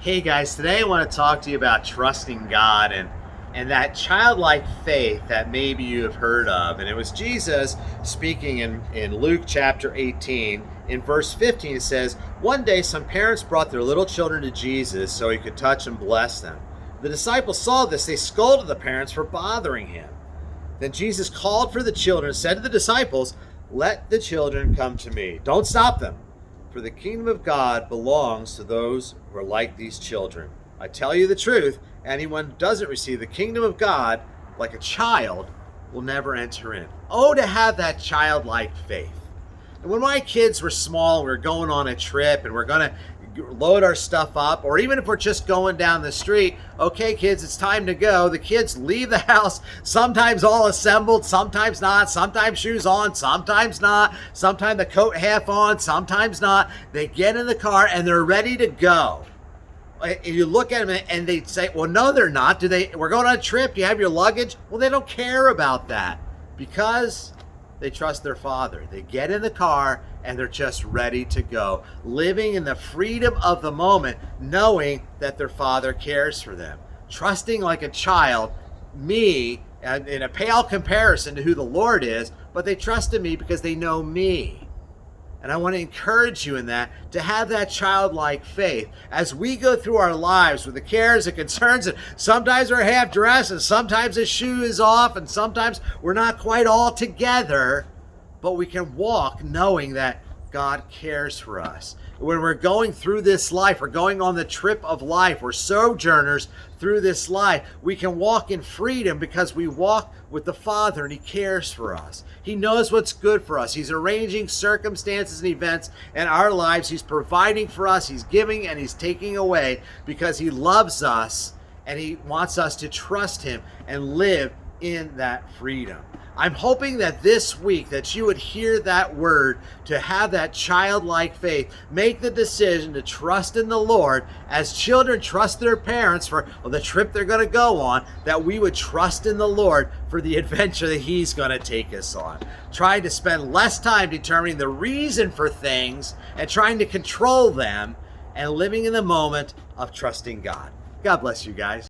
Hey guys, today I want to talk to you about trusting God and that childlike faith that maybe you have heard of. And it was Jesus speaking in Luke chapter 18. In verse 15 it says, "One day some parents brought their little children to Jesus so he could touch and bless them. The disciples saw this. They scolded the parents for bothering him. Then Jesus called for the children and said to the disciples, 'Let the children come to me. Don't stop them. For the kingdom of God belongs to those who are like these children. I tell you the truth, anyone who doesn't receive the kingdom of God like a child will never enter in.'" Oh, to have that childlike faith. And when my kids were small, we were going on a trip and we're going to load our stuff up, or even if we're just going down the street, okay kids, it's time to go. The kids leave the house, sometimes all assembled, sometimes not, sometimes shoes on, sometimes not, sometimes the coat half on, sometimes not. They get in the car and they're ready to go. And you look at them and they say, well, no, they're not. We're going on a trip. Do you have your luggage? Well, they don't care about that because they trust their Father. They get in the car and they're just ready to go, living in the freedom of the moment, knowing that their Father cares for them. Trusting like a child, me, in a pale comparison to who the Lord is, but they trust in me because they know me. And I want to encourage you in that, to have that childlike faith as we go through our lives with the cares and concerns, and sometimes we're half dressed and sometimes the shoe is off and sometimes we're not quite all together, but we can walk knowing that God cares for us. When we're going through this life, we're going on the trip of life, we're sojourners through this life, we can walk in freedom because we walk with the Father and He cares for us. He knows what's good for us. He's arranging circumstances and events in our lives. He's providing for us. He's giving and He's taking away because He loves us and He wants us to trust Him and live in that freedom. I'm hoping that this week that you would hear that word, to have that childlike faith, make the decision to trust in the Lord as children trust their parents for the trip they're going to go on, that we would trust in the Lord for the adventure that He's going to take us on. Trying to spend less time determining the reason for things and trying to control them, and living in the moment of trusting God. God bless you guys.